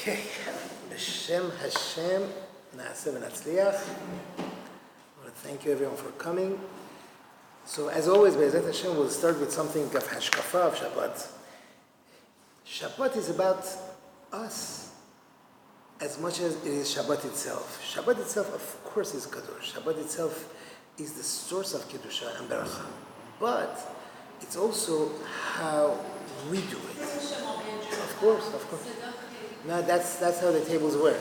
Okay, B'Shem Hashem, Na'aseh v'Natzliach. I want to thank you everyone for coming. So as always, Be'ezrat Hashem, we'll start with something of Hashkafa of Shabbat. Shabbat is about us as much as it is Shabbat itself. Shabbat itself, of course, is Kadosh. Shabbat itself is the source of Kedusha and Beracha. But it's also how we do it. Of course. No, that's how the tables were.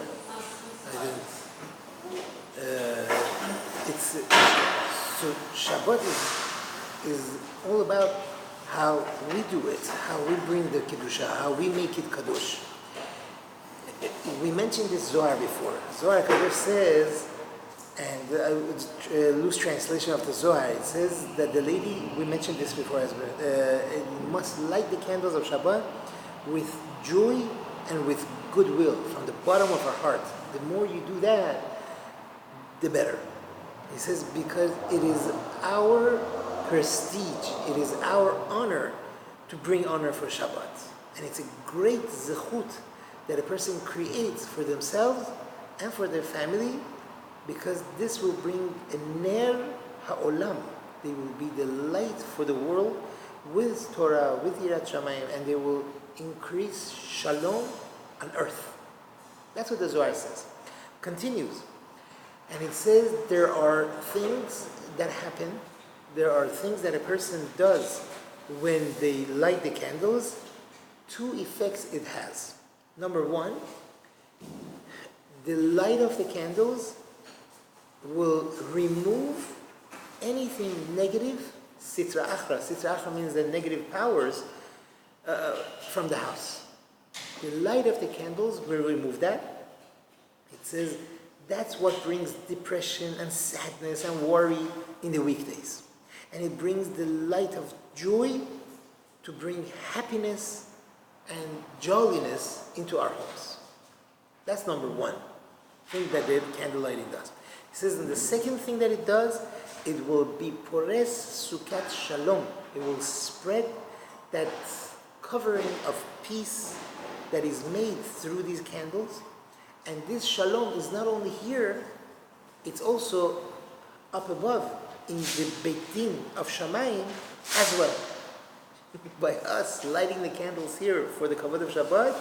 So Shabbat is all about how we do it, how we bring the Kedusha, how we make it Kadosh. We mentioned this Zohar before. Zohar Kadosh says, and a loose translation of the Zohar, it says that the lady, we mentioned this before as well, must light the candles of Shabbat with joy and with goodwill from the bottom of her heart. The more you do that, the better. He says because it is our prestige, it is our honor to bring honor for Shabbat. And it's a great zechut that a person creates for themselves and for their family, because this will bring a ner ha'olam. They will be the light for the world with Torah, with Yirat Shamayim, and they will increase shalom on earth. That's what the Zohar says. Continues. And it says there are things that happen, there are things that a person does when they light the candles. Two effects it has. Number one, the light of the candles will remove anything negative, sitra achra. Sitra achra means the negative powers from the house. The light of the candles will remove that. It says that's what brings depression and sadness and worry in the weekdays. And it brings the light of joy to bring happiness and jolliness into our homes. That's number one thing that the candle lighting does. It says, and the second thing that it does, it will be pores sukat shalom. It will spread that covering of peace that is made through these candles. And this shalom is not only here, it's also up above in the Beit Din of Shamayim as well. By us lighting the candles here for the Kavod of Shabbat,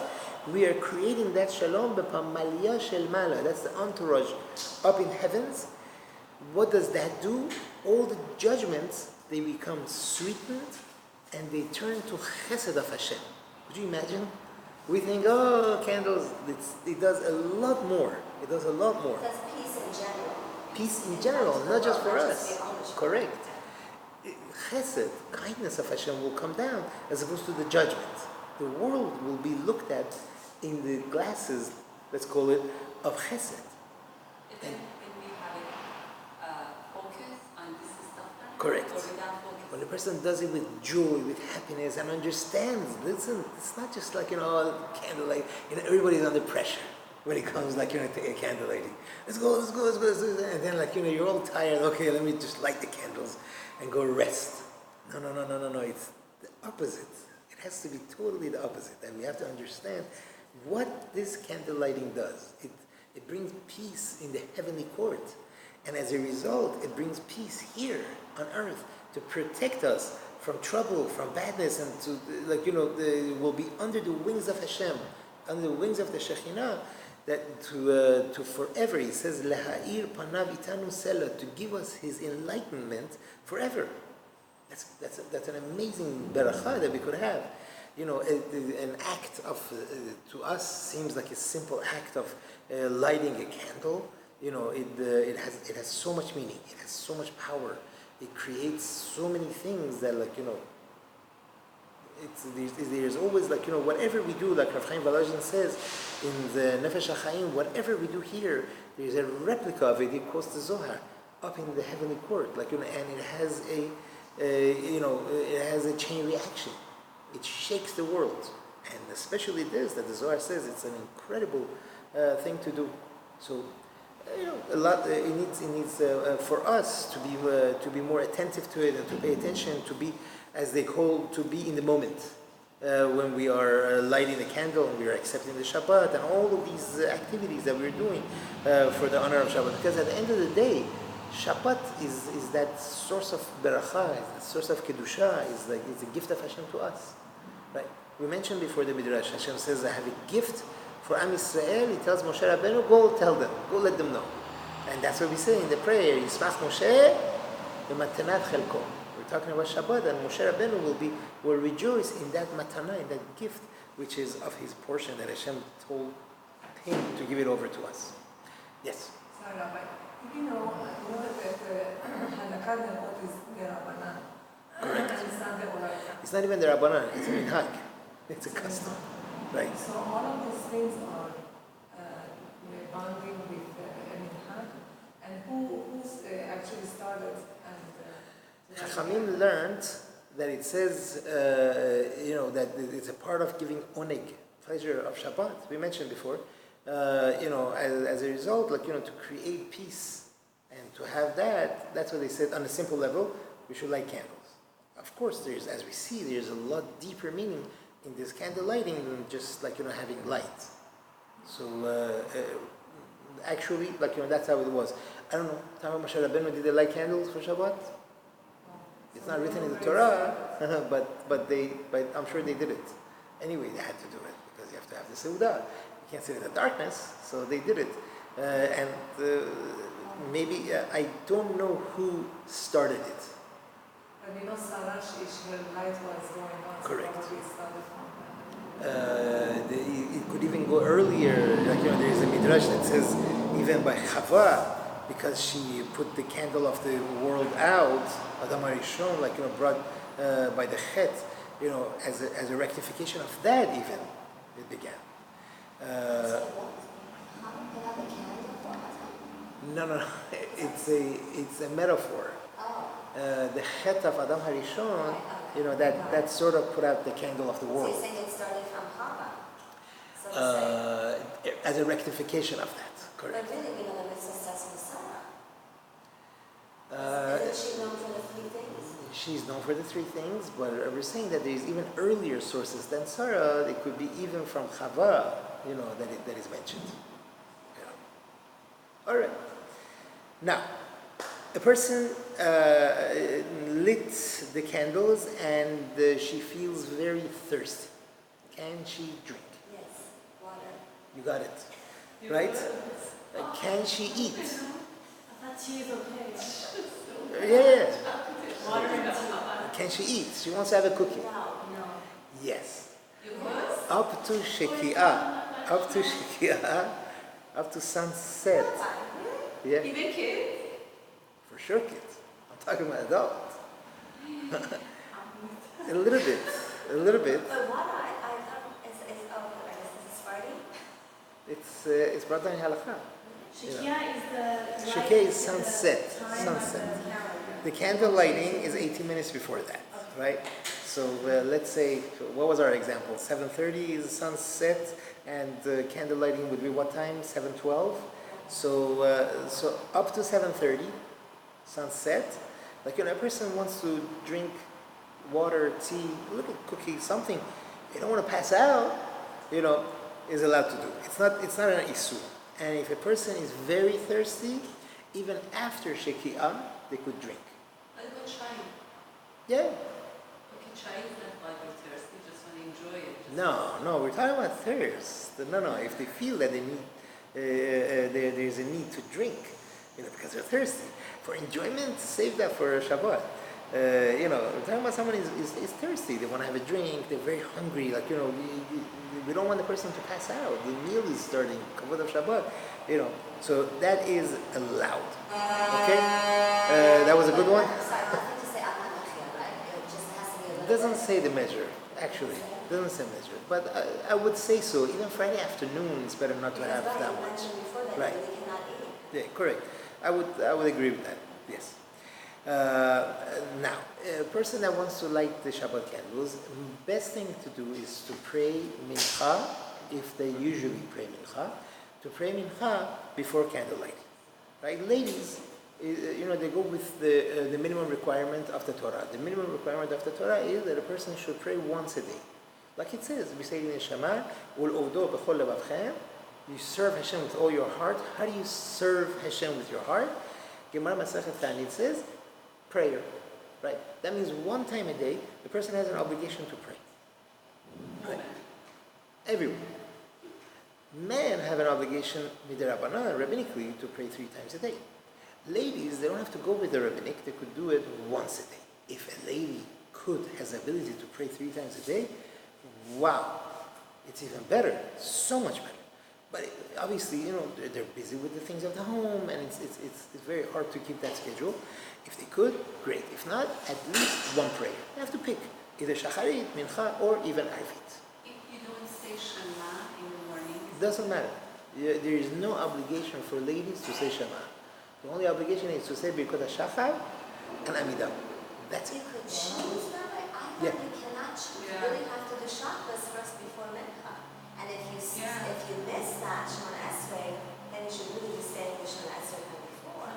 we are creating that shalom b'pamaliyah shel mala. That's the entourage up in heavens. What does that do? All the judgments, they become sweetened and they turn to chesed of Hashem. Could you imagine? We think, oh, candles, it does a lot more. It does a lot more. That's peace in general. Peace in general, not just for us. Correct. Chesed, kindness of Hashem will come down as opposed to the judgment. The world will be looked at in the glasses, let's call it, of chesed. And we have a focus on this stuff? Correct. Or without focus? When a person does it with joy, with happiness, and understands, listen, it's not just like, candlelight. Everybody's under pressure when it comes, to candlelighting. Let's go. And then, you're all tired. Okay, let me just light the candles and go rest. No. It's the opposite. It has to be totally the opposite. And we have to understand what this candle lighting does. It brings peace in the heavenly court. And as a result, it brings peace here on earth to protect us from trouble, from badness, and to, will be under the wings of Hashem, under the wings of the Shekhinah, that to forever, he says, Leha'ir panav itanu sela, to give us his enlightenment forever. That's an amazing beracha that we could have. An act of, to us, seems like a simple act of lighting a candle. It has so much meaning. It has so much power. It creates so many things that, there's always, whatever we do, like Rav Chaim Volozhin says in the Nefesh HaChaim, whatever we do here, there's a replica of it. He quotes the Zohar up in the heavenly court, and it has it has a chain reaction. It shakes the world, and especially this that the Zohar says it's an incredible thing to do. So. A lot. It needs for us to be more attentive to it and to pay attention, to be, as they call, to be in the moment. when we are lighting the candle and we are accepting the Shabbat and all of these activities that we're doing for the honor of Shabbat. Because at the end of the day, Shabbat is that source of beracha, is the source of kedusha, it's a gift of Hashem to us. Right? We mentioned before the Midrash, Hashem says, I have a gift for Am Yisrael. He tells Moshe Rabbeinu, go tell them, go let them know. And that's what we say in the prayer, Yismach Moshe b'matanat chelko. We're talking about Shabbat, and Moshe Rabbeinu will rejoice in that matana, in that gift, which is of his portion that Hashem told him to give it over to us. Yes? Sorry, Rabbi. You know that Halachot is the Rabbanan. Correct. It's not the Oraita. It's not even the Rabbanan, it's a minhag. It's a custom. Right. So all of these things are bonding with a minhag. And who's actually started and Chachamim learned that it says, that it's a part of giving oneg, pleasure of Shabbat. We mentioned before, as a result, to create peace and to have that, that's what they said on a simple level, we should light candles. Of course, as we see, there's a lot deeper meaning in this candle lighting than just having light. So actually, that's how it was. I don't know, Tama Moshe Rabbeinu, did they light candles for Shabbat? It's not written in the Torah, but I'm sure they did it. Anyway, they had to do it because you have to have the Seudah. You can't sit in the darkness, so they did it. Maybe, I don't know who started it. But Sarah, her light was going on. Correct. So probably started from It could even go earlier. There is a midrash that says even by Chava, because she put the candle of the world out, Adam HaRishon, brought by the Chet, as a rectification of that even, it began. No. It's a metaphor. The Chet of Adam HaRishon, that sort of put out the candle of the world. So you're saying it started from Hava? As a rectification of that, correct. But really, we know the mitzvah starts from Sarah. Isn't she known for the three things? She's known for the three things, but we're saying that there's even earlier sources than Sarah. It could be even from Chava, that is mentioned. All right. Now, a person lit the candles and she feels very thirsty. Can she drink? Yes, water. You got it, right? Can she eat? I thought she was okay. Yeah. Water and tea. Can she eat? She wants to have a cookie. No. Yes. You was? Up to Shekiah, up to sunset. Yeah. Even kids? For sure, kids. I'm talking about adults. A little bit. But water, I thought is Sephardi? It's brought down in Halachot. Shakia is the... Shekiah is sunset. The candle lighting is 18 minutes before that, right? So let's say, what was our example? 7:30 is sunset, and candle lighting would be what time? 7:12. So up to 7:30, sunset. A person wants to drink water, tea, a little cookie, something. You don't want to pass out. Is allowed to do. It's not an issue. And if a person is very thirsty, even after Shekiah, they could drink. What about chai? Yeah. Okay, chai is not like you're thirsty, just want to enjoy it. No, we're talking about thirst. No. If they feel that they need, there's a need to drink, because they're thirsty. For enjoyment, save that for Shabbat. We're talking about someone is thirsty. They want to have a drink. They're very hungry. We don't want the person to pass out. The meal is starting. Kavod of Shabbat. So that is allowed. Okay, that was a good one. Sorry, nothing to say I'm not Machia, right? It just has to be a little It doesn't say the measure, actually. It doesn't say measure. But I would say so. Even Friday afternoon, it's better not to have that much. Right. They cannot eat. Yeah, correct. I would agree with that. Yes. Now, a person that wants to light the Shabbat candles, best thing to do is to pray mincha, if they usually pray mincha, to pray mincha before candle lighting. Right? Ladies, they go with the minimum requirement of the Torah. The minimum requirement of the Torah is that a person should pray once a day. Like it says, we say in Shema, "Ul'odo b'chol levavchem." You serve Hashem with all your heart. How do you serve Hashem with your heart? Gemara Masechet Tanit says, prayer. Right? That means one time a day, the person has an obligation to pray. Right? Everyone. Men have an obligation, midirabanan, rabbinically, to pray 3 times a day. Ladies, they don't have to go with the rabbinic, they could do it once a day. If a lady has the ability to pray 3 times a day, wow, it's even better, so much better. But obviously, they're busy with the things of the home, and it's very hard to keep that schedule. If they could, great. If not, at least one prayer. You have to pick either shacharit, mincha, or even arvit. If you don't say Shema in the morning, Doesn't matter. There is no obligation for ladies to say Shema. The only obligation is to say Birkot HaShachar and Amidah. That's You it. could choose, Rabbi. I thought Yeah. you cannot choose. Yeah. You really have to do Shabbos first before Mincha. And if you if you miss that Shemona Esrei, then you should really be saying the Shemona Esrei from before.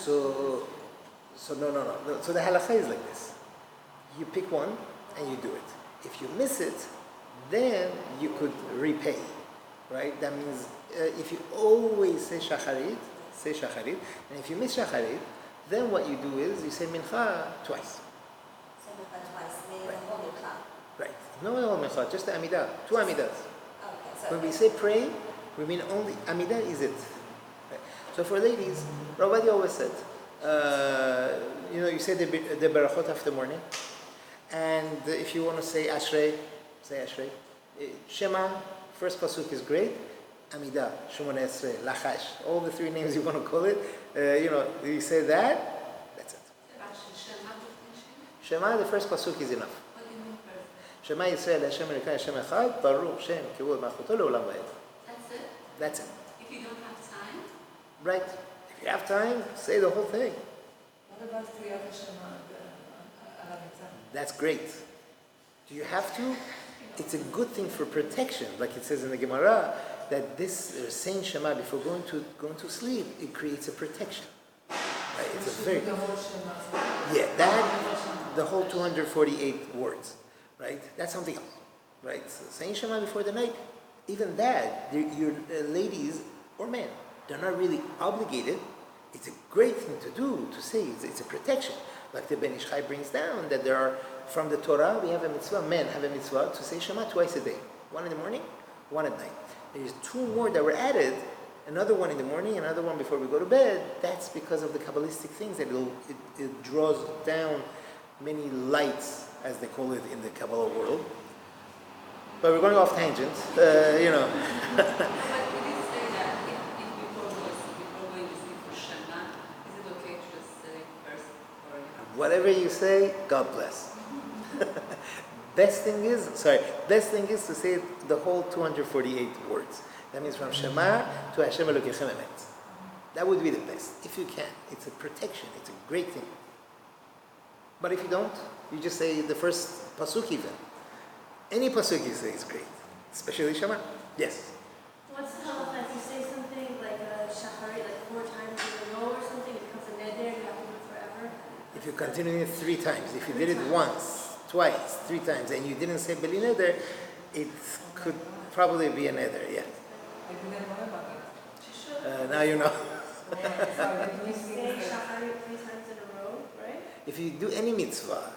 So no. So the halacha is like this. You pick one and you do it. If you miss it, then you could repay. Right? That means if you always say shacharit, and if you miss shacharit, then what you do is you say mincha twice. Say Mincha twice, meaning the whole Mincha. Right. No mincha, just the amidah. 2 amidahs. Okay, so When we say pray, we mean only amidah is it. Right. So for ladies, Ravadi always said, you say the barachot after the morning, and if you want to say ashrei, say ashrei. Shema, first pasuk is great. Amidah, Shemona Esrei, Lachash, all the 3 names you want to call it. You say that, that's it. actually Shema definition. Shema, the first pasuk is enough. What do you mean first? Shema Yisrael, Hashem Elokai, Hashem Echad, Baruch Shem, Kivud Malchuto Leolam Va'ed. That's it? That's it. If you don't have time, Right? If you have time, say the whole thing. What about Kriyat Shema על המיטה? That's great. Do you have to? It's a good thing for protection, like it says in the Gemara, that this saying Shema before going to sleep, it creates a protection. Right? It's a very The whole Shema. yeah. That the whole 248 words, right? That's something else, right? So saying Shema before the night, even that, your ladies or men, they're not really obligated. It's a great thing to do, to say. It's a protection. Like the Ben Ish Chai brings down that there are, from the Torah, we have a mitzvah, men have a mitzvah to say Shema twice a day. 1 in the morning, 1 at night. There's 2 more that were added, another one in the morning, another one before we go to bed. That's because of the Kabbalistic things, that it draws down many lights, as they call it in the Kabbalah world. But we're going off tangent, but we did say that if before going to sleep for Shema, is it okay to just say first or whatever you say, God bless. Best thing is to say the whole 248 words. That means from Shema to Hashem Elokechem Emet. That would be the best, if you can. It's a protection, it's a great thing. But if you don't, you just say the first pasuk even. Any pasuk you say is great, especially Shema. Yes? What's the halacha if you say something like a shacharit, like 4 times in a row or something, it becomes a neder, you have to do it forever? If you continue it 3 times, if you did it once, twice, 3 times, and you didn't say Beli Neder, it could probably be a Neder, yeah. I didn't know about it. Now you know. Sorry, You say shacharit 3 times in a row, right? If you do any mitzvah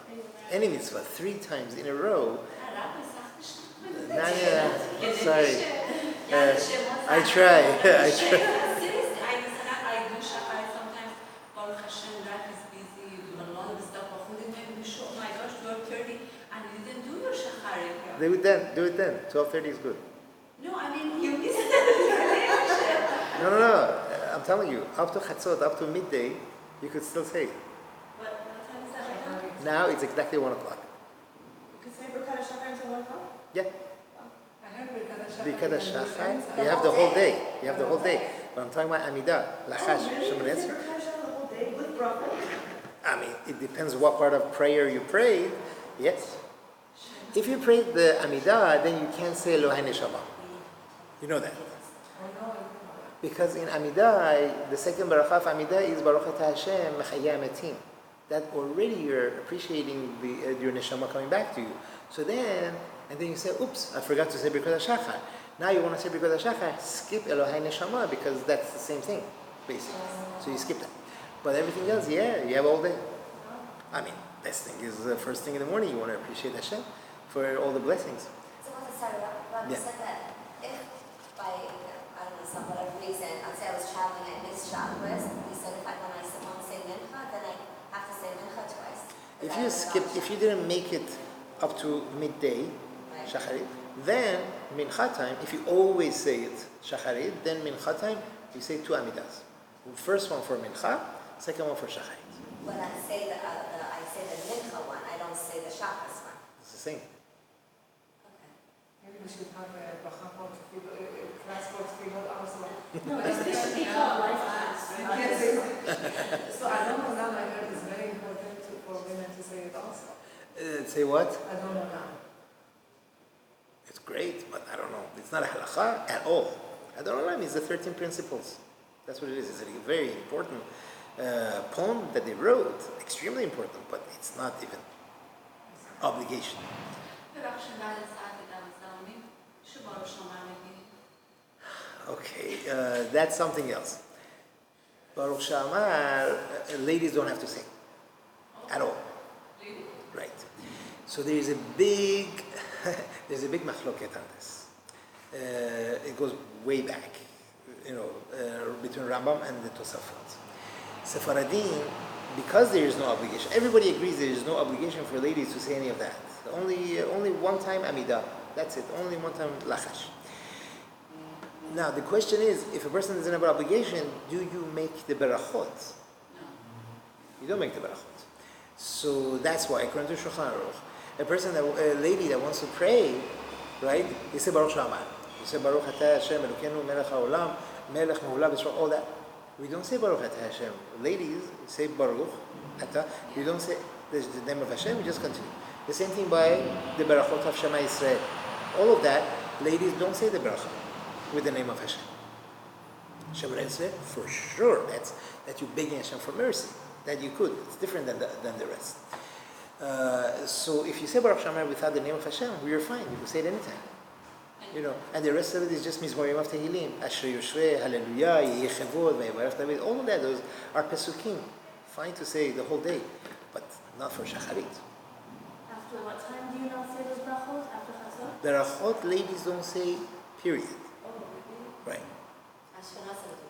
3 times in a row, sorry. I try. Seriously, I do Shachar sometimes. Baruch Hashem, life is busy. You do a lot of stuff. Oh my gosh, 12:30, and you didn't do your Shachar. Do it then. 12:30 is good. No, I mean you missed it. No. I'm telling you, up to Chatzot, up to midday, you could still say it. What time is that right now? Now it's exactly 1 o'clock. You could say Birkat HaShachar until 1 o'clock? Yeah. I heard Birkat HaShachar, you have the whole day. But I'm talking about Amidah, Lachash, Shemona Esrei. Birkat HaShachar the whole day with bracha? I mean, it depends what part of prayer you prayed. Yes. If you prayed the Amidah, then you can't say Elohai Neshama. You know that. Because in Amidah, the second Baruch of Amidah is Baruch Atah Hashem Mechayeh Metim. That already you're appreciating your Neshama coming back to you. So then, and then you say, oops, I forgot to say Birkat HaShachar. Now you want to say Birkat HaShachar, skip Elohai Neshama, because that's the same thing, basically. So you skip that. But everything else, yeah, you have all day. I mean, best thing is the first thing in the morning, you want to appreciate Hashem for all the blessings. So what's the sorry, Rob, you said that if by, I don't know, some whatever reason, I'd say I was traveling, I missed Shabbos, you said if I, when I want to say Mincha, then I have to say Mincha twice. If you skip, if you didn't make it up to midday, Right. Shacharit, then Mincha time, if you always say it Shacharit, then Mincha time, you say 2 Amidas. First one for Mincha, second one for Shacharit. When I say the Mincha one, I don't say the Shabbos one. It's the same. Okay. Maybe we should have a bracha for tefillot, class for tefillot also. No, this should be called life class. Yes, so I don't know now, I heard it's very important for women to say it also. Say what? I don't know now. It's great, but I don't know. It's not a halacha at all. I don't know. It's the 13 principles. That's what it is. It's a very important poem that they wrote. Extremely important, but it's not even obligation. ببخشید بعد از ساعت 12 شو بارو شما میگی؟ Okay, that's something else. Baruch Shamar, ladies don't have to sing at all. Really? Right. So there is a big, there's a big machloket on this. It goes way back, between Rambam and the Tosafot. Sephardim, because there is no obligation, everybody agrees there is no obligation for ladies to say any of that. Only one time Amidah. That's it. Only one time Lachash. Now the question is, if a person doesn't have an obligation, do you make the berachot? No. You don't make the berachot. So that's why, according to Shulchan Aruch, a lady that wants to pray, right? You say Baruch Shamar. You say Baruch Atah Hashem Elokeinu Melech HaOlam Melech Me'ula B'Yisrael. All that. We don't say Baruch Atah Hashem. Ladies say Baruch Atah. We don't say the name of Hashem. We just continue. The same thing by the berachot of Shema Yisrael. All of that, ladies don't say the bracha with the name of Hashem. Shema Yisrael, for sure, that you're begging Hashem for mercy. That you could. It's different than the rest. So if you say Baruch Shamar without the name of Hashem, we're fine. You can say it anytime. And the rest of it is just Mizmorim of Tehillim. Asher Yoshveh, Hallelujah, Yehei Chevod, Vayevarech David. All of that, those are Pesukim. Fine to say the whole day, but not for Shacharit. After what time do you not say those brachot? After Chazot? Berachot, ladies don't say, period. Right.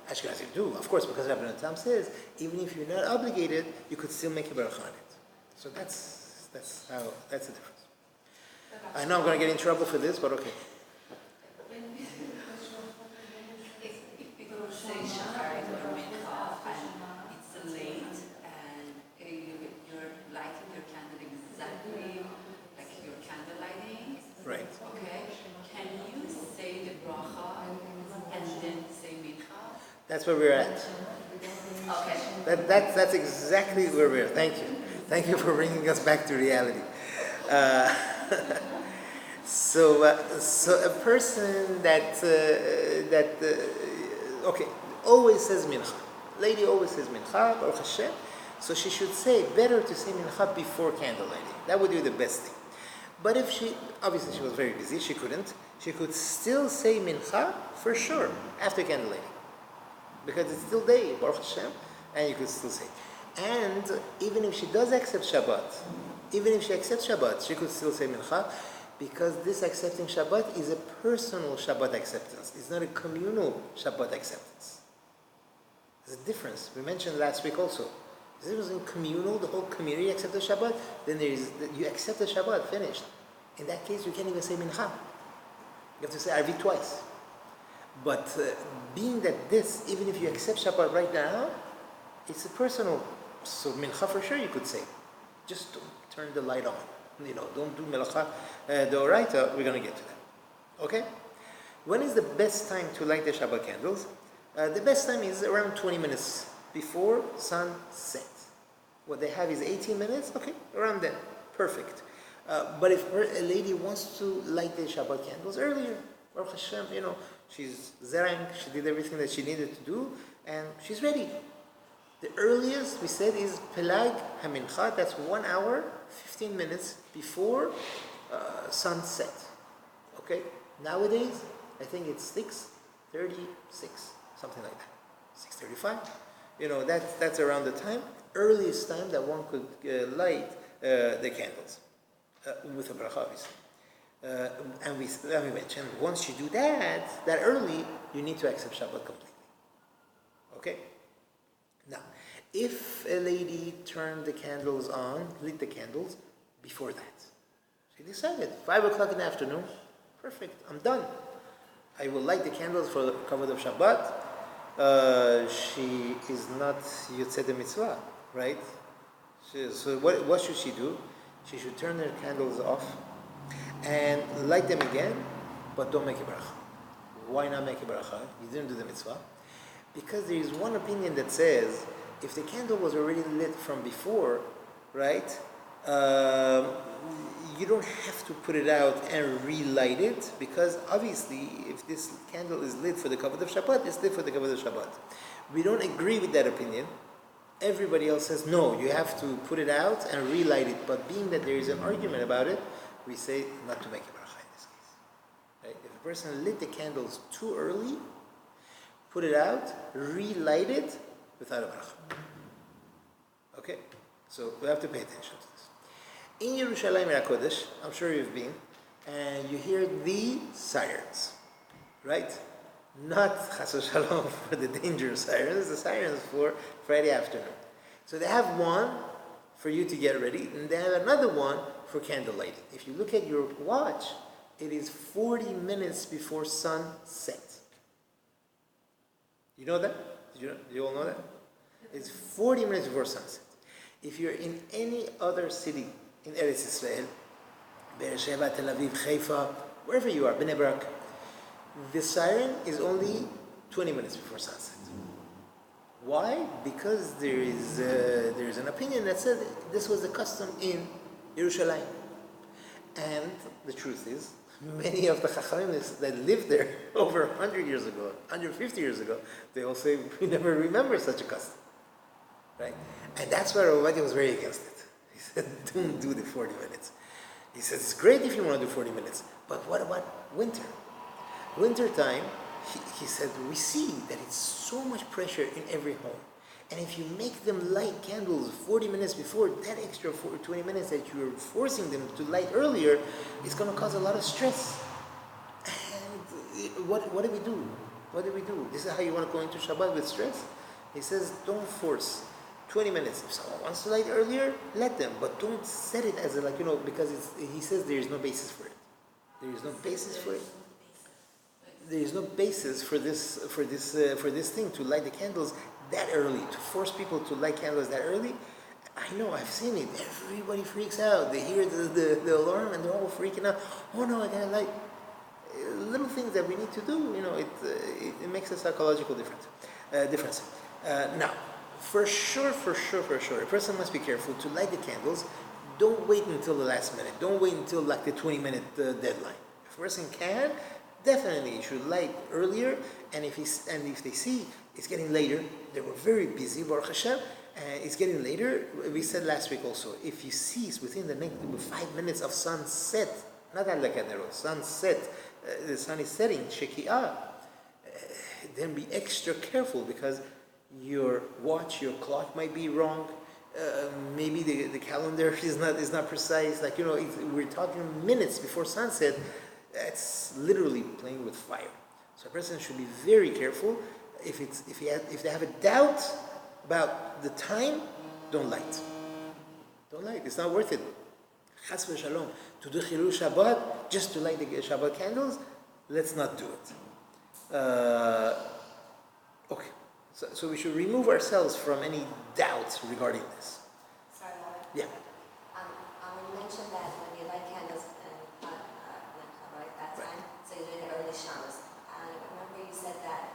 Ashkenazim do, of course, because Rabbi Tam says, even if you're not obligated, you could still make a beracha on it. So that's the difference. I know I'm going to get in trouble for this, but okay. If people say Shacharit or Mincha and it's late and you're lighting your candle exactly like your candle lighting, Right. okay, can you say the bracha and then say Mincha? That's where we're at. Okay. That's exactly where we're at. Thank you. Thank you for bringing us back to reality. So a person that always says mincha. Lady always says mincha, Baruch Hashem. So she should say, better to say mincha before candle lighting. That would be the best thing. But if she was very busy, she could still say mincha for sure after candle lighting. Because it's still day, Baruch Hashem, and you could still say. And even if she does accept Shabbat, she could still say mincha, because this accepting Shabbat is a personal Shabbat acceptance. It's not a communal Shabbat acceptance. There's a difference. We mentioned last week also. If it was in communal, the whole community accepted Shabbat, then you accept the Shabbat, finished. In that case, you can't even say mincha. You have to say Arvit twice. But being that this, even if you accept Shabbat right now, it's a personal. So mincha for sure you could say. Just don't turn the light on. Don't do melacha d'oraita. We're going to get to that. Okay? When is the best time to light the Shabbat candles? The best time is around 20 minutes before sunset. What they have is 18 minutes. Okay, around then. Perfect. But if a lady wants to light the Shabbat candles earlier, Baruch Hashem, she's zerang, she did everything that she needed to do, and she's ready. The earliest we said is Pelag HaMincha, that's 1 hour, 15 minutes before sunset. Okay? Nowadays, I think it's 6:36, something like that. 6:35. That's around the time, earliest time that one could light the candles with a bracha, obviously. And we mentioned, once you do that early, you need to accept Shabbat completely. Okay? Now, if a lady turned the candles on, lit the candles before that, she decided, 5 o'clock in the afternoon, perfect, I'm done. I will light the candles for the kavod of Shabbat. She is not Yotzei the mitzvah, right? So what should she do? She should turn her candles off and light them again, but don't make a bracha. Why not make a bracha? You didn't do the mitzvah. Because there is one opinion that says, if the candle was already lit from before, right, you don't have to put it out and relight it, because obviously, if this candle is lit for the kavod of Shabbat, it's lit for the kavod of Shabbat. We don't agree with that opinion. Everybody else says, no, you have to put it out and relight it. But being that there is an argument about it, we say not to make a bracha in this case. Right? If a person lit the candles too early, put it out, relight it without a bracha. Okay? So we have to pay attention to this. In Yerushalayim HaKodesh, I'm sure you've been, and you hear the sirens, right? Not chas v'shalom for the dangerous sirens, the sirens for Friday afternoon. So they have one for you to get ready, and they have another one for candle lighting. If you look at your watch, it is 40 minutes before sunset. You know that? Do you all know that? It's 40 minutes before sunset. If you're in any other city in Eretz Israel, Be'er-Sheva, Tel Aviv, Haifa, wherever you are, Bnei Brak, the siren is only 20 minutes before sunset. Why? Because there is an opinion that said this was the custom in Yerushalayim. And the truth is, many of the Chachamim that lived there over 100 years ago, 150 years ago, they all say, we never remember such a custom. Right? And that's why Rabbi was very against it. He said, don't do the 40 minutes. He says, it's great if you want to do 40 minutes, but what about winter? Winter time, he said, we see that it's so much pressure in every home. And if you make them light candles 40 minutes before, that extra 20 minutes that you're forcing them to light earlier, is going to cause a lot of stress. And what do we do? What do we do? This is how you want to go into Shabbat with stress? He says, don't force 20 minutes. If someone wants to light earlier, let them. But don't set it as because he says there is no basis for it. There is no basis for it. There is no basis for this thing to light the candles that early, to force people to light candles that early. I know, I've seen it. Everybody freaks out. They hear the alarm and they're all freaking out. Oh no, I gotta light. Little things that we need to do. It makes a psychological difference. Now, for sure, a person must be careful to light the candles. Don't wait until the last minute. Don't wait until like the 20-minute deadline. If a person can, definitely you should light earlier. And if they see it's getting later, they were very busy, Baruch Hashem, it's getting later. We said last week also, if you see it's within the next 5 minutes of sunset, not al-Lakanero, sunset, the sun is setting, Sheki'ah, then be extra careful because your watch, your clock might be wrong. Maybe the calendar is not precise. We're talking minutes before sunset. That's literally playing with fire. So a person should be very careful. If they have a doubt about the time, don't light. Don't light. It's not worth it. Chas v'shalom. To do Chilul Shabbat, just to light the Shabbat candles, let's not do it. Okay. So we should remove ourselves from any doubts regarding this. Sorry, Robert. Yeah. You mentioned that when you light candles and right that time, so you're doing the early showers. And remember you said that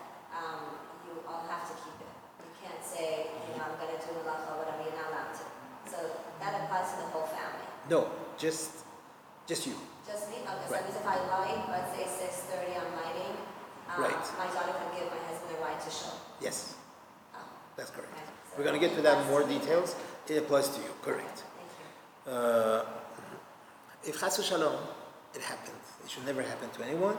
you all have to keep it. You can't say, I'm going to do halacha or whatever. You're not allowed to. So that applies to the whole family. No, just you. Just me? Okay. So Right. that means if I light, let's say 6:30, I'm lighting. Right. My daughter can give my husband the right to show. Yes, Oh, that's correct. okay. So We're going to get to that in more details. It applies to you, correct. Thank you. If chas v'shalom, it happens. It should never happen to anyone.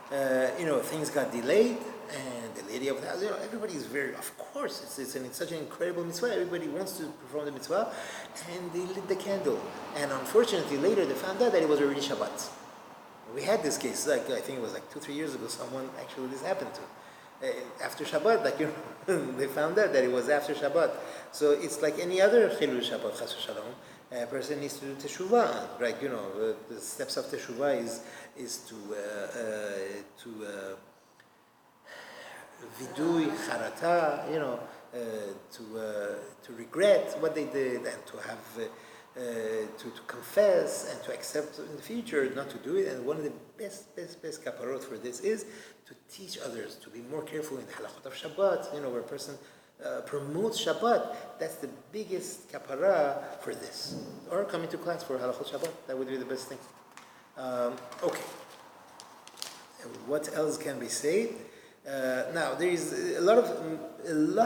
Things got delayed, and the lady of the house, everybody is very, of course, it's such an incredible mitzvah. Everybody wants to perform the mitzvah, and they lit the candle. And unfortunately, later they found out that it was already Shabbat. We had this case, I think it was 2-3 years ago, someone actually this happened to. After Shabbat, they found out that it was after Shabbat. So it's like any other Chilul Shabbat, Chas v'Shalom. A person needs to do teshuvah, right? The steps of teshuvah is to vidui, charata, to regret what they did, and to have to confess and to accept in the future not to do it. And one of the best kaparot for this is to teach others to be more careful in the halachot of Shabbat. Where a person promotes Shabbat, that's the biggest kapara for this. Or coming to class for halachot Shabbat, that would be the best thing. Okay. What else can we say? Now there is a lot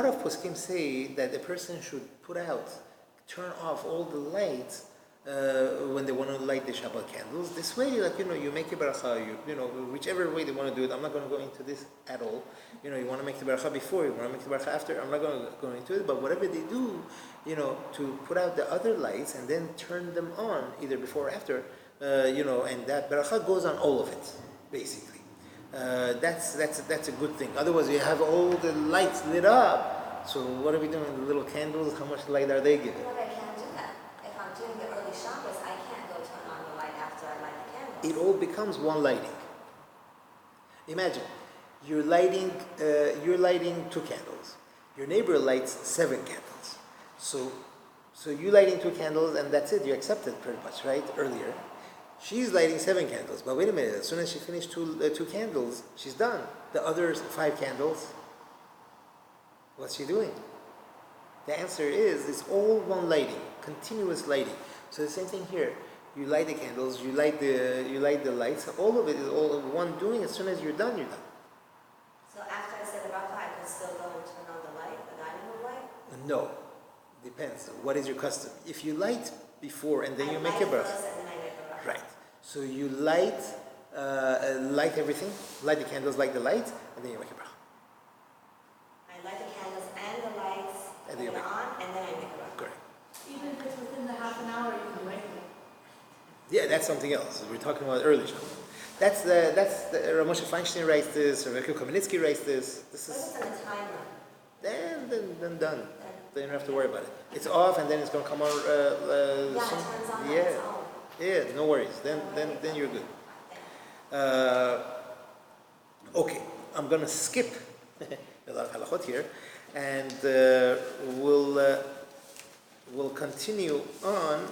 of poskim say that a person should turn off all the lights when they want to light the Shabbat candles. This way, you make a beracha, whichever way they want to do it. I'm not going to go into this at all. You want to make the beracha before, you want to make the beracha after. I'm not going to go into it, but whatever they do, to put out the other lights and then turn them on either before or after, and that beracha goes on all of it, basically. That's a good thing. Otherwise, you have all the lights lit up. So what are we doing with the little candles? How much light are they giving? But I can't do that. If I'm doing the early Shabbos, I can't go turn on the light after I light the candles. It all becomes one lighting. Imagine, you're lighting 2 candles. Your neighbor lights 7 candles. So you lighting 2 candles and that's it. You accept it pretty much, right? Earlier. She's lighting 7 candles. But wait a minute, as soon as she finished 2 candles, she's done. The other 5 candles, what's she doing? The answer is, it's all one lighting, continuous lighting. So the same thing here. You light the candles, you light the lights. All of it is all one doing. As soon as you're done, you're done. So after I say the bracha, I can still go and turn on the light, the dining room light? No, depends. What is your custom? If you light before and then you make a bracha. First and then I make a bracha. Right. So you light everything, light the candles, light the light, and then you make a bracha. I light the candles and the lights, And and then you they're make- on, and then I make a bracha. Correct. Even if it's within the half an hour, you can wait. Yeah, that's something else. We're talking about early Shabbat. That's the Rav Moshe Feinstein writes this. Rav Yaakov Kamenetsky writes this. This What is is on the timer? then done. Then you don't have to worry about it. It's off, and then it's going to come on. Yeah, it soon. turns on Yeah. its own. Yeah, no worries. Then you're good. Okay, I'm going to skip a lot of halachot here, and we'll continue on.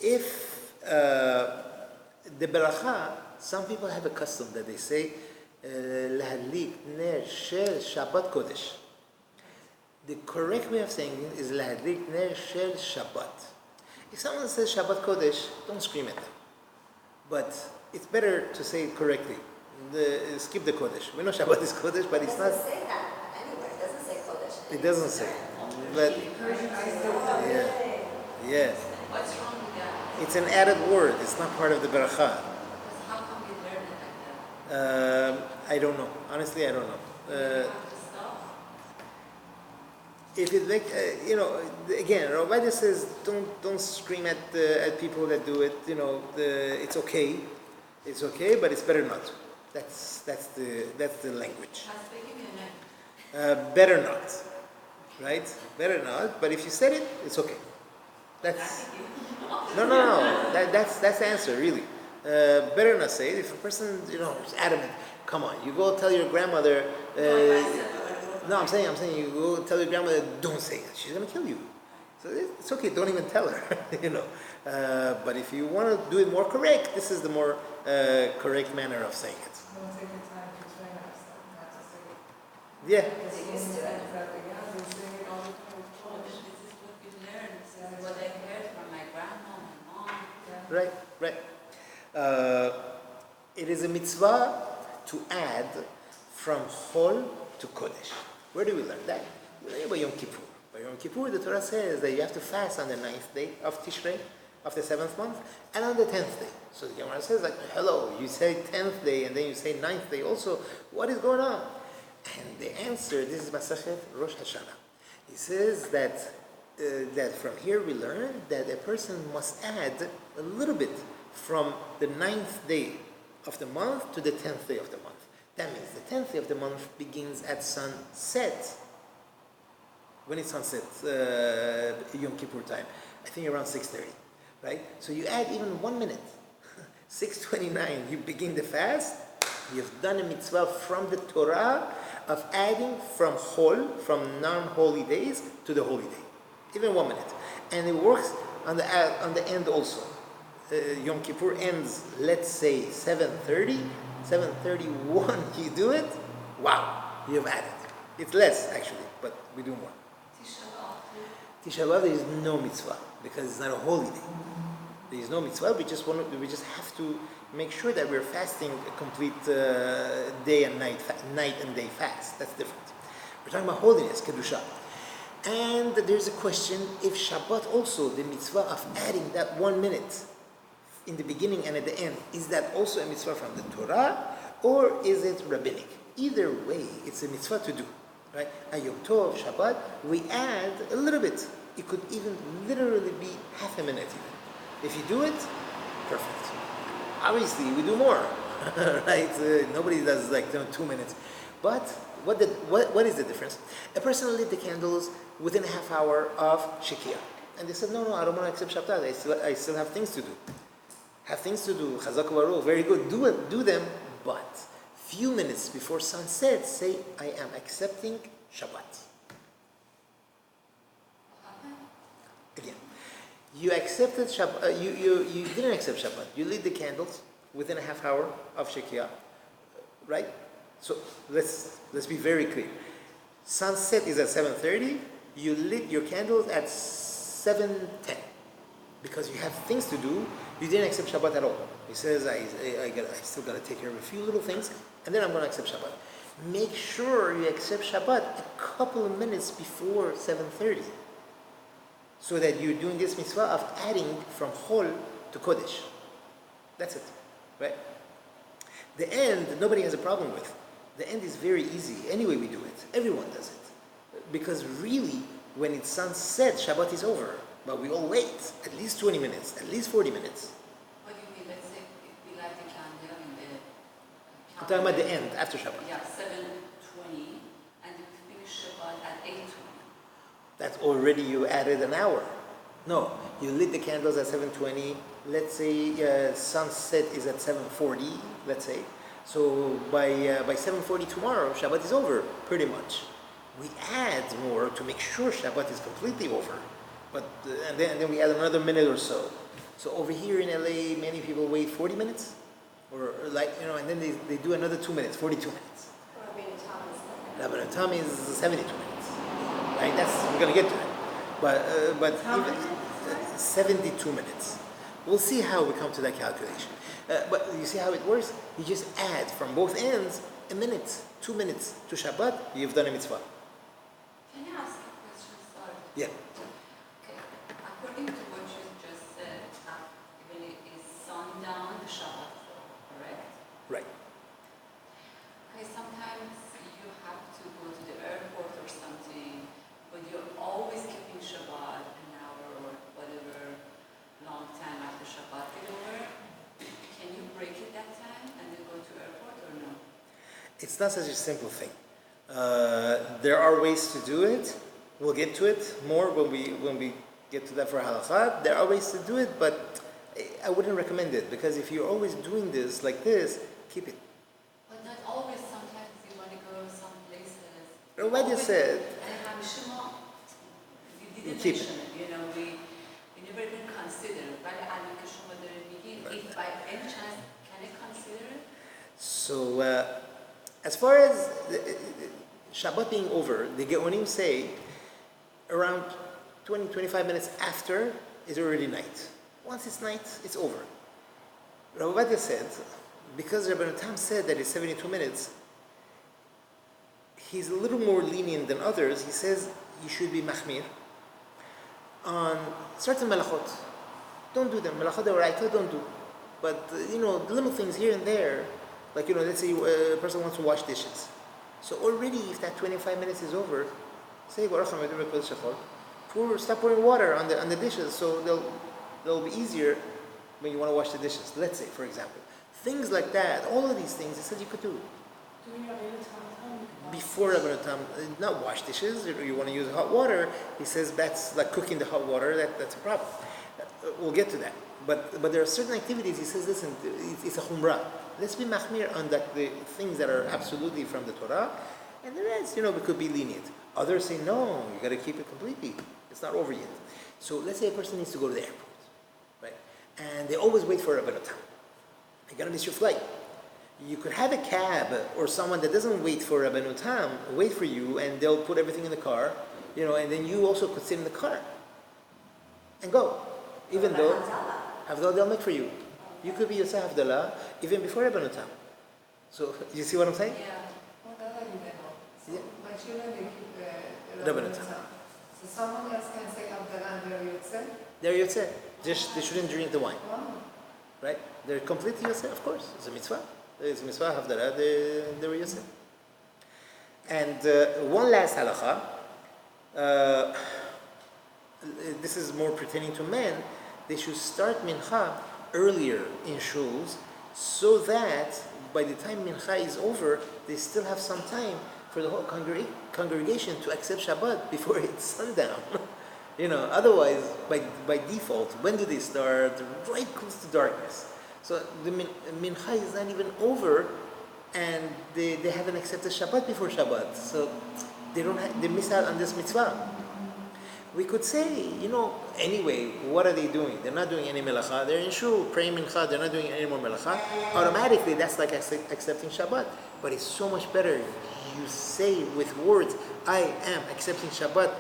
If the beracha, some people have a custom that they say lahadlik ner shel Shabbat Kodesh. The correct way of saying it is lahadlik ner shel Shabbat. If someone says Shabbat Kodesh, don't scream at them. But it's better to say it correctly. Skip the Kodesh. We know Shabbat is Kodesh, but it's It not. doesn't say that anywhere. It doesn't say Kodesh. It doesn't say. But yeah, What's wrong with that? it's an added word. It's not part of the beracha. How come we learn it like that? I don't know. Honestly, I don't know. You have to stop. If it like again, Rabbi says don't scream at people that do it. It's okay, but it's better not. That's the language. How's speaking in it? Better not, right? Better not. But if you said it, it's okay. That's no. That's the answer really. Better not say it. If a person is adamant, come on, you go tell your grandmother. No, I'm saying you go tell your grandmother, don't say it. She's gonna kill you. So it's okay. Don't even tell her. But if you want to do it more correct, this is the more correct manner of saying it. Don't take the time to train us not to say it. Yeah. Because exactly, yeah, they say it all the time. Oh, this is what we learned. This is what I heard from my grandma, my mom. Right. It is a mitzvah to add from Chol to Kodesh. Where do we learn that? We learn by Yom Kippur. By Yom Kippur, the Torah says that you have to fast on the 9th day of Tishrei, of the 7th month, and on the 10th day. So the Gemara says, like, hello, you say 10th day and then you say 9th day also. What is going on? And the answer, this is Masachet Rosh Hashanah. He says that from here we learn that a person must add a little bit from the 9th day of the month to the 10th day of the month. That means the 10th day of the month begins at sunset. When it's sunset, Yom Kippur time, I think around 6:30, right? So you add even 1 minute. 6:29, you begin the fast. You've done a mitzvah from the Torah of adding from non-holy days to the holy day. Even 1 minute. And it works on the end also. Yom Kippur ends, let's say 7:30, 7:31 you do it, wow, you've added. It's less actually, but we do more. Tisha B'Av, there is no mitzvah because it's not a holy day. There is no mitzvah. We just have to make sure that we're fasting a complete day and night and day fast. That's different. We're talking about holiness, kedusha. And there's a question: if Shabbat also, the mitzvah of adding that 1 minute in the beginning and at the end, is that also a mitzvah from the Torah, or is it rabbinic? Either way, it's a mitzvah to do. Right? On Yom Tov, Shabbat, we add a little bit. It could even literally be half a minute even. If you do it, perfect. Obviously, we do more, right? Nobody does like 2 minutes. But what is the difference? A person lit the candles within a half hour of Shekiah. And they said, no, I don't want to accept Shabbat. I still have things to do. Chazak Baruch, very good. Do them, but few minutes before sunset, say, I am accepting Shabbat. Again, you accepted Shabbat. You didn't accept Shabbat. You lit the candles within a half hour of Shekiah, right? So let's be very clear. Sunset is at 7:30. You lit your candles at 7:10 because you have things to do. You didn't accept Shabbat at all. He says, I still got to take care of a few little things, and then I'm going to accept Shabbat. Make sure you accept Shabbat a couple of minutes before 7:30, so that you're doing this mitzvah of adding from Chol to Kodesh. That's it, right? The end, nobody has a problem with. The end is very easy. Anyway, we do it. Everyone does it. Because really, when it's sunset, Shabbat is over. But we all wait at least 20 minutes, at least 40 minutes. What do you mean? Let's say if we light the candle in the... I'm talking about the end, after Shabbat. Yeah, 7:20, and we finish Shabbat at 8:20. That's already, you added an hour. No, you lit the candles at 7:20. Let's say sunset is at 7:40, let's say. So by 7:40 tomorrow, Shabbat is over, pretty much. We add more to make sure Shabbat is completely over. But and then we add another minute or so. So over here in LA, many people wait 40 minutes, or and then they do another 2 minutes, 42 minutes. Rabbi Tom is 72 minutes, right? We're gonna get to it. But even 72 minutes. We'll see how we come to that calculation. But you see how it works? You just add from both ends a minute, 2 minutes to Shabbat. You've done a mitzvah. Can I ask a question? Sorry. Yeah. Okay. According to what you just said, when it is sundown, the Shabbat, correct? Right. Okay, sometimes you have to go to the airport or something, but you're always keeping Shabbat an hour or whatever long time after Shabbat is over. Can you break it that time and then go to airport or no? It's not such a simple thing. There are ways to do it. We'll get to it more when we get to that for Halachot. There are ways to do it, but I wouldn't recommend it, because if you're always doing this like this, keep it. But not always. Sometimes you want to go some places. Rabbi said, And Hamishima, you didn't keep mention it. We never even consider. But if by any chance, can I consider it? so as far as Shabbat being over, the Geonim say around 20-25 minutes after is already night. Once it's night, it's over. Rabbi said, because Rabbi Tam said that it's 72 minutes, he's a little more lenient than others. He says you should be machmir on certain halachot. don't do them. Melachot d'oraita, don't do. But, little things here and there, like, let's say a person wants to wash dishes. So already, if that 25 minutes is over, say, stop pouring water on the dishes, so they'll be easier when you want to wash the dishes. Let's say, for example. Things like that, all of these things, it says you could do. Before Rabbeinu Tam, not wash dishes, you want to use hot water, he says that's like cooking the hot water, that's a problem. We'll get to that. But there are certain activities, he says, listen, it's a chumrah. Let's be machmir on the things that are absolutely from the Torah, and the rest, we could be lenient. Others say, no, you got to keep it completely. It's not over yet. So let's say a person needs to go to the airport, right? And they always wait for Rabbeinu Tam. You're going to miss your flight. You could have a cab or someone that doesn't wait for Rabbeinu Tam, wait for you, and they'll put everything in the car, and then you also could sit in the car and go. Even though Havdalah they'll make for you. You could be Yosef Havdalah even before Rabbeinu Tam. So, you see what I'm saying? Yeah. Well, that I didn't know. So, Yeah. my children, they keep Rabbeinu Tam. So someone else can say Havdalah and they're Yotzeh? They're Yosef. Just they shouldn't drink the wine. Wow. Right? They're completely Yosef, of course. It's a mitzvah. It's a mitzvah, Havdalah, they were Yosef. And one last halacha. This is more pertaining to men. They should start mincha earlier in shuls so that by the time mincha is over, they still have some time for the whole congregation to accept Shabbat before it's sundown. Otherwise, by default, when do they start? Right close to darkness. So the mincha is not even over, and they haven't accepted Shabbat before Shabbat. So they miss out on this mitzvah. We could say, anyway, what are they doing? They're not doing any melacha. They're in shul praying mincha. They're not doing any more melacha. Automatically, that's like accepting Shabbat. But it's so much better. You say with words, I am accepting Shabbat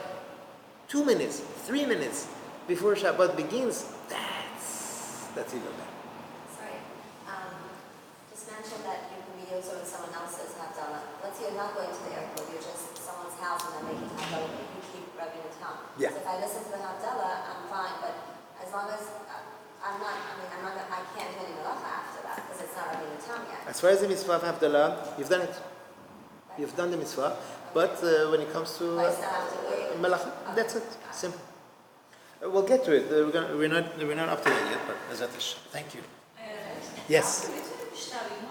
2 minutes, 3 minutes before Shabbat begins. That's even better. Sorry. Just mention that you can be also when someone else's Havdalah. Let's say you're not going to the airport, you're just someone's house and they're making Havdalah, you keep rubbing the tongue. Yeah. So if I listen to the Havdalah, I'm fine, but as long as I can't do any melacha after that because it's not rubbing the tongue yet. As far as the mitzvah of Havdalah, you've done it. You've done the mitzvah. But when it comes to I still have to wait. melacha, that's it. Simple. We'll get to it. We're not up to it yet, but Thank you. Yes. Shtarim